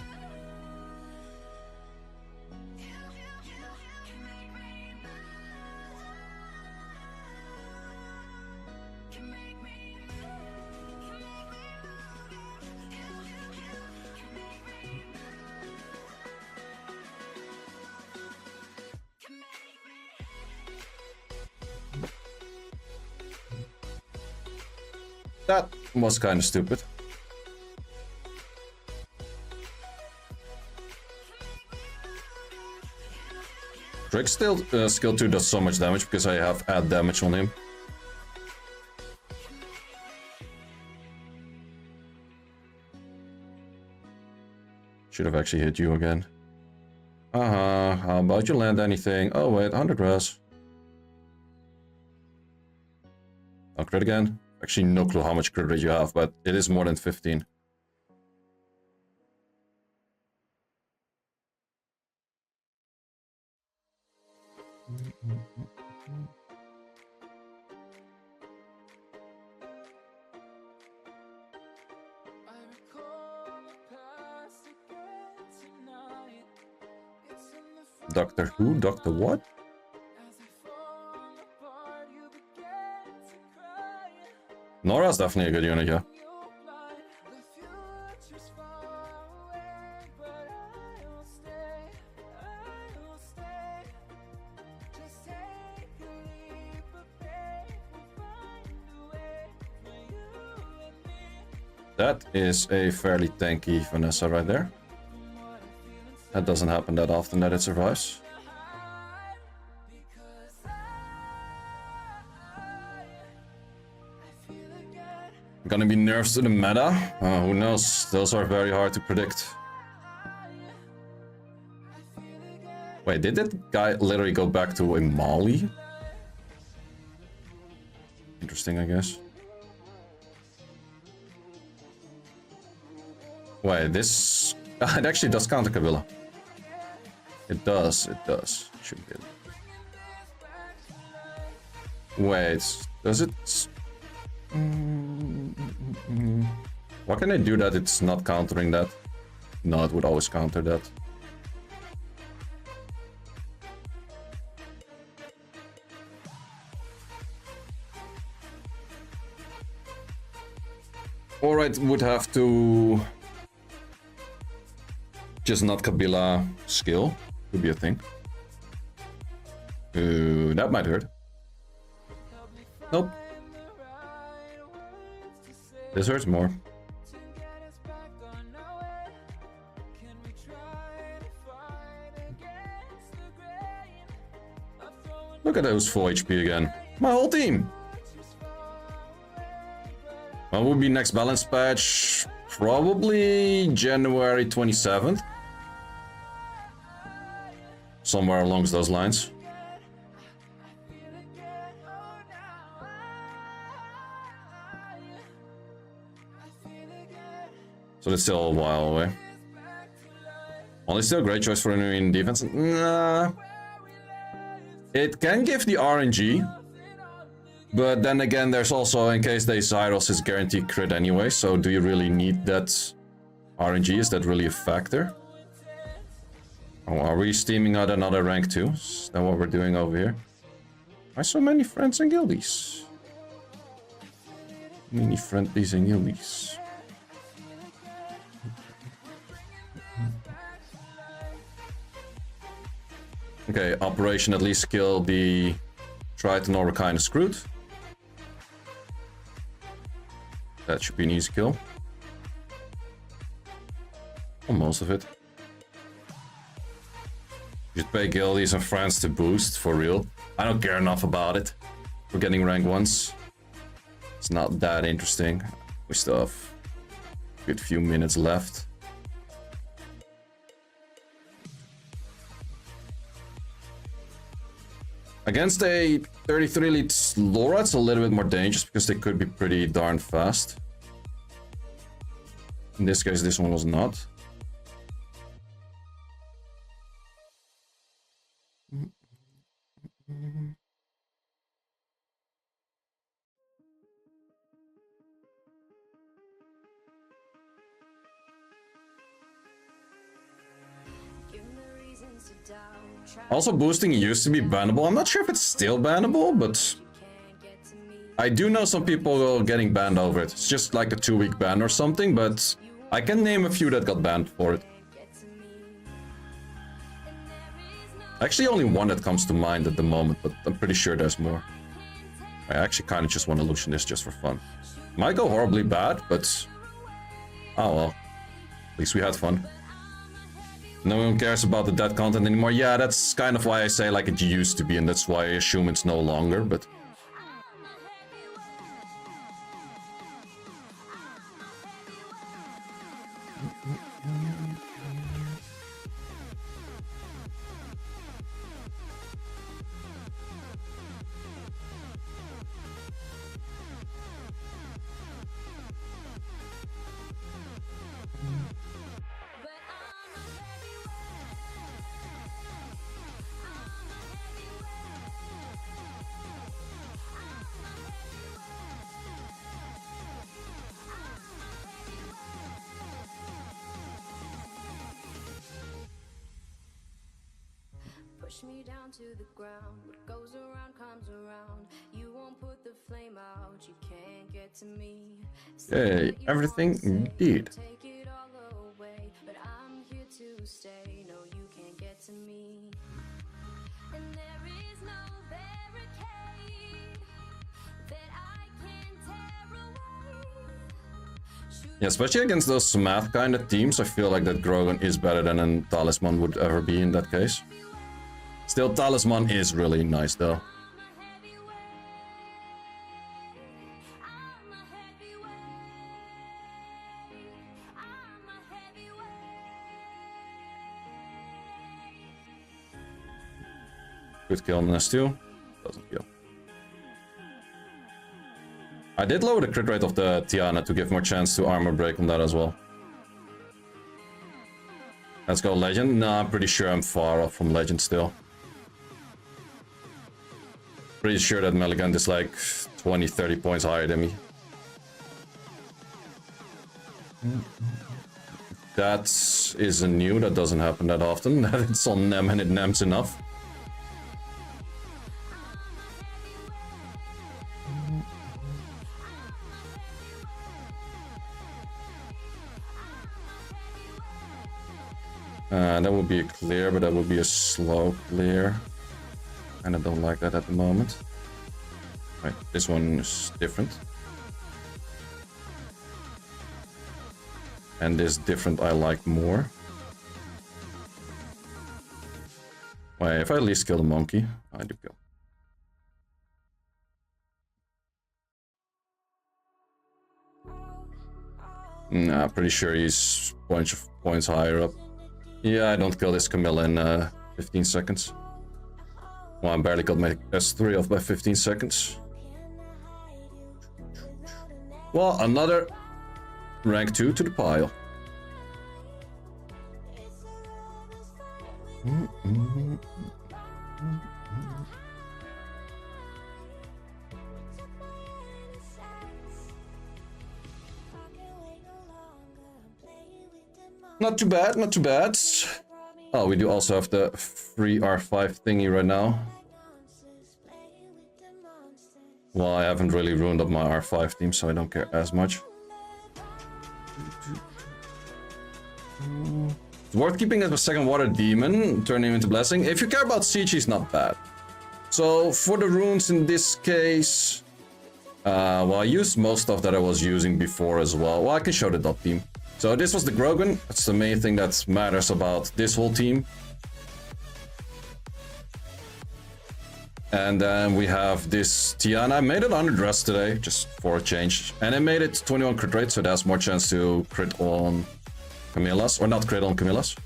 Speaker 1: That was kind of stupid. Drake still skill 2 does so much damage because I have add damage on him. Should have actually hit you again. How about you land anything? Oh wait, 100 res. Oh, crit again? Actually, no clue how much crit rate you have, but it is more than 15. Doctor who? Doctor what? Nora's definitely a good unit, yeah. That is a fairly tanky Vanessa right there. That doesn't happen that often that it survives. Gonna be nerfs to the meta? Who knows? Those are very hard to predict. Wait, did that guy literally go back to a Mali? Interesting, I guess. Wait, this... it actually does counter Kabila. It does, it does. Should be. Wait, does it... Why can I do that? It's not countering that. No, it would always counter that. Alright, would have to just not Kabila skill. Could be a thing. That might hurt. Nope. This hurts more. Look at those full HP again. My whole team. What will be next balance patch? Probably January 27th. Somewhere along those lines. So it's still a while away. Only still a great choice for enemy in defense. Nah. It can give the RNG. But then again, there's also, in case they Zyros, is guaranteed crit anyway. So do you really need that RNG? Is that really a factor? Oh, are we steaming out another rank too? Is that what we're doing over here? Why so many friends and guildies? Many friendlies and guildies. Okay, operation at least kill the Triton or we're kind of screwed. That should be an easy kill. Or most of it. You should pay guildies and friends to boost, for real. I don't care enough about it. We're getting rank 1s. It's not that interesting. We still have a good few minutes left. Against a 33 elite Laura, it's a little bit more dangerous because they could be pretty darn fast. In this case, this one was not. Also, boosting used to be bannable. I'm not sure if it's still bannable, but I do know some people getting banned over it. It's just like a 2-week ban or something, but I can name a few that got banned for it. Actually, only one that comes to mind at the moment, but I'm pretty sure there's more. I actually kind of just want to illusion this just for fun. Might go horribly bad, but oh well. At least we had fun. No one cares about the dead content anymore. Yeah, that's kind of why I say like it used to be, and that's why I assume it's no longer, but...
Speaker 2: Push me down to the ground. What goes around comes around. You won't put the flame out. You can't get to me.
Speaker 1: Hey, everything indeed.
Speaker 2: Take it all away, but I'm here to stay. No, you can't get to me. And there is no barricade that I can tear away.
Speaker 1: Yeah, especially against those math kind of teams, I feel like that Grogan is better than a Talisman would ever be in that case. Still, Talisman is really nice though. Good kill on this too. Doesn't kill. I did lower the crit rate of the Tiana to give more chance to armor break on that as well. Let's go Legend. Nah, I'm pretty sure I'm far off from Legend still. Pretty sure that Meligand is like 20-30 points higher than me. That is a new, that doesn't happen that often. It's on Nem and it Nems enough. That would be a clear, but that would be a slow clear. And I don't like that at the moment. Right, this one is different. And this different I like more. Wait, if I at least kill the monkey, I do kill. Nah, pretty sure he's a bunch of points higher up. Yeah, I don't kill this Camilla in 15 seconds. Well, I barely got my S3 off by 15 seconds. Well, another rank 2 to the pile. Not too bad, not too bad. Oh, we do also have the free R5 thingy right now. Well, I haven't really ruined up my R5 team, so I don't care as much. It's worth keeping as a second water demon, turning him into blessing. If you care about siege, he's not bad. So for the runes in this case, well, I used most stuff that I was using before as well. Well, I can show the dot team. So this was the Grogan. That's the main thing that matters about this whole team. And then we have this Tiana. I made it underdressed today, just for a change. And I made it 21 crit rate, so there's more chance to crit on Camillas. Or not crit on Camillas.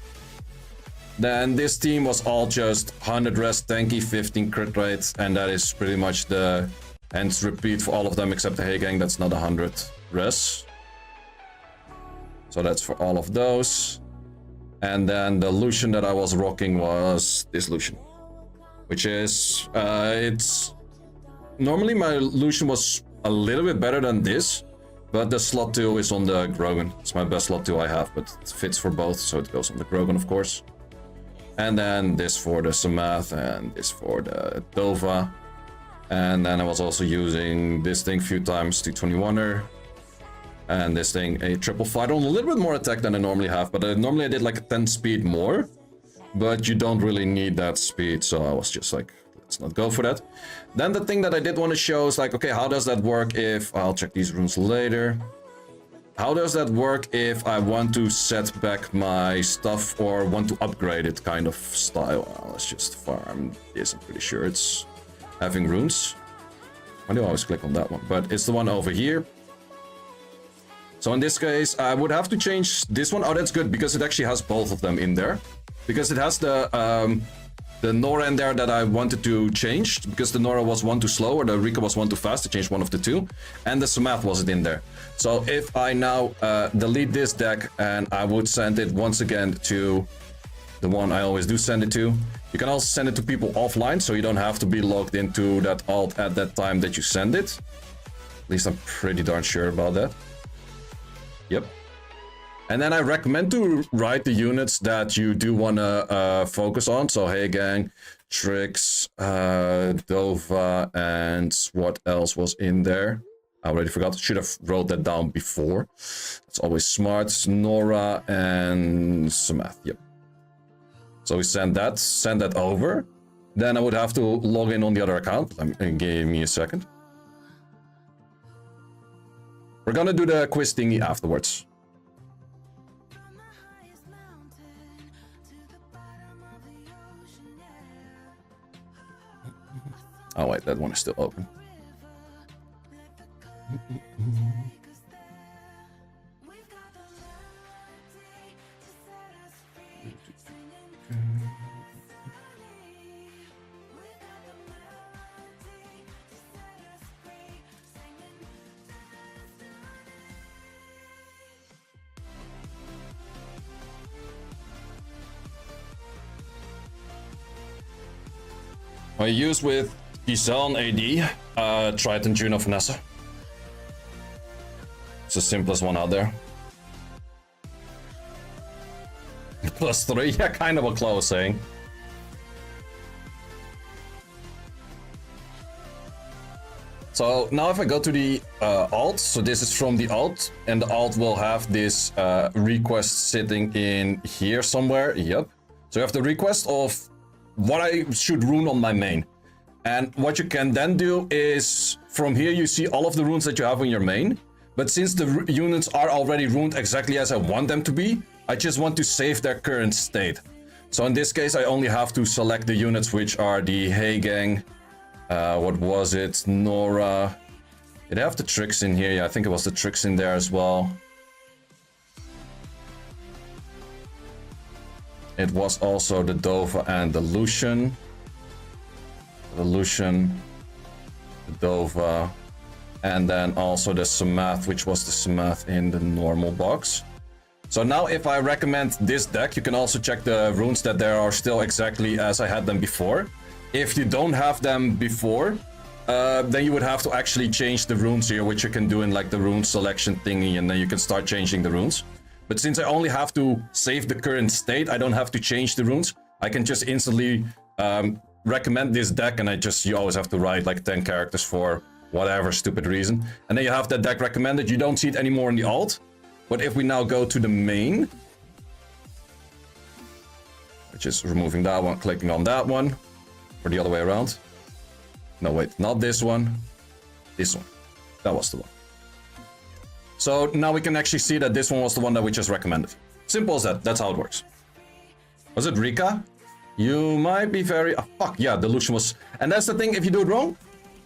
Speaker 1: Then this team was all just 100 rest, tanky, 15 crit rate. And that is pretty much the ends repeat for all of them except the Hey Gang. That's not 100 rest. So that's for all of those. And then the Lucian that I was rocking was this Lucian. Which is, it's... Normally my Lucian was a little bit better than this. But the slot 2 is on the Grogan. It's my best slot 2 I have, but it fits for both. So it goes on the Grogan, of course. And then this for the Samath and this for the Dova. And then I was also using this thing a few times, the 21er. And this thing, a triple fighter, on a little bit more attack than I normally have. But normally I did like a 10 speed more. But you don't really need that speed, so I was just like, let's not go for that. Then the thing that I did want to show is like, okay, how does that work if... I'll check these runes later. How does that work if I want to set back my stuff or want to upgrade it kind of style? Well, let's just farm this. I'm pretty sure it's having runes. Why do I always click on that one? But it's the one over here. So in this case, I would have to change this one. Oh, that's good, because it actually has both of them in there. Because it has the Nora in there that I wanted to change. Because the Nora was one too slow, or the Rika was one too fast. I changed one of the two. And the Samath wasn't in there. So if I now delete this deck and I would send it once again to the one I always do send it to. You can also send it to people offline, so you don't have to be logged into that alt at that time that you send it. At least I'm pretty darn sure about that. Yep. And then I recommend to write the units that you do want to focus on. So Hey Gang, Trix, Dova, and what else was in there? I already forgot. Should have wrote that down before. It's always smart. Nora and Samath. Yep. So we send that over. Then I would have to log in on the other account. Give me a second. We're gonna do the quiz thingy afterwards. Oh wait, that one is still open. I use with Giselle AD, Triton, Juno, Vanessa. It's the simplest one out there. +3, yeah, kind of a close saying. So now if I go to the alt, so this is from the alt, and the alt will have this request sitting in here somewhere. Yep. So you have the request of what I should rune on my main. And what you can then do is, from here you see all of the runes that you have on your main. But since the units are already runed exactly as I want them to be, I just want to save their current state. So in this case, I only have to select the units which are the Hey Gang. What was it? Nora. Did I have the Tricks in here? Yeah, I think it was the Tricks in there as well. It was also the Dova and the Lucian. The Lucian, the Dova, and then also the Samath, which was the Samath in the normal box. So now if I recommend this deck, you can also check the runes that there are still exactly as I had them before. If you don't have them before, then you would have to actually change the runes here, which you can do in like the rune selection thingy, and then you can start changing the runes. But since I only have to save the current state, I don't have to change the runes. I can just instantly recommend this deck, and you always have to write like 10 characters for whatever stupid reason. And then you have that deck recommended. You don't see it anymore in the alt. But if we now go to the main, which is removing that one, clicking on that one, or the other way around. No, wait, not this one. This one. That was the one. So now we can actually see that this one was the one that we just recommended. Simple as that. That's how it works. Was it Rika? You might be very... Oh, fuck, yeah, the Lucian was... And that's the thing, if you do it wrong,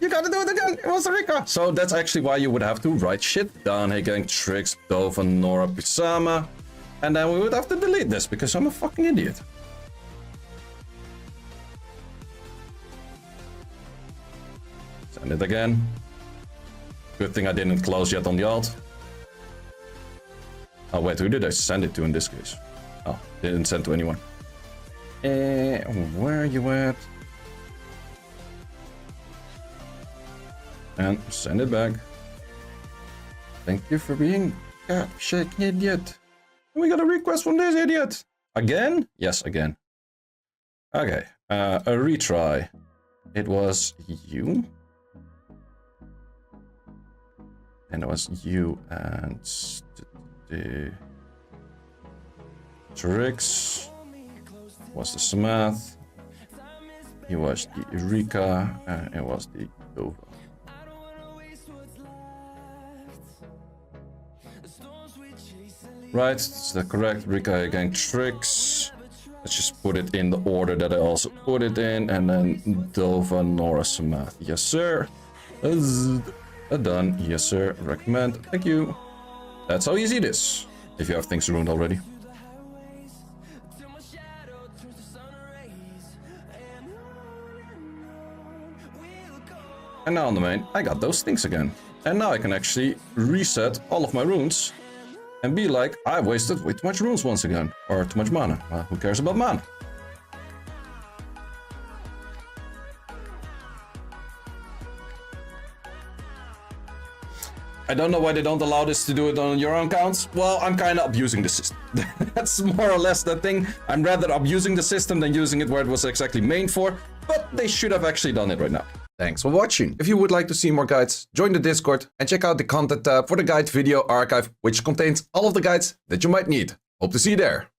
Speaker 1: you gotta do it again. It was Rika. So that's actually why you would have to write shit down. Hey, gang, Trix, Dova, Nora, Pisama. And then we would have to delete this because I'm a fucking idiot. Send it again. Good thing I didn't close yet on the alt. Oh wait, who did I send it to in this case? Oh, didn't send to anyone. Where are you at? And send it back. Thank you for being a shaking idiot. We got a request from this idiot. Again? Yes, again. Okay, a retry. It was you? And it was you and the Trix was the Samath. He was the Eureka and it was the Dova. Right, is that correct? Rika again, Trix. Let's just put it in the order that I also put it in, and then Dova, Nora, Samath. Yes, sir. Done. Yes, sir. Recommend. Thank you. That's how easy it is. If you have things ruined already. And now on the main, I got those things again. And now I can actually reset all of my runes. And be like, I wasted way too much runes once again. Or too much mana. Well, who cares about mana? I don't know why they don't allow this to do it on your own accounts. Well, I'm kind of abusing the system. That's more or less the thing. I'm rather abusing the system than using it where it was exactly made for. But they should have actually done it right now. Thanks for watching. If you would like to see more guides, join the Discord and check out the content tab for the guide video archive, which contains all of the guides that you might need. Hope to see you there.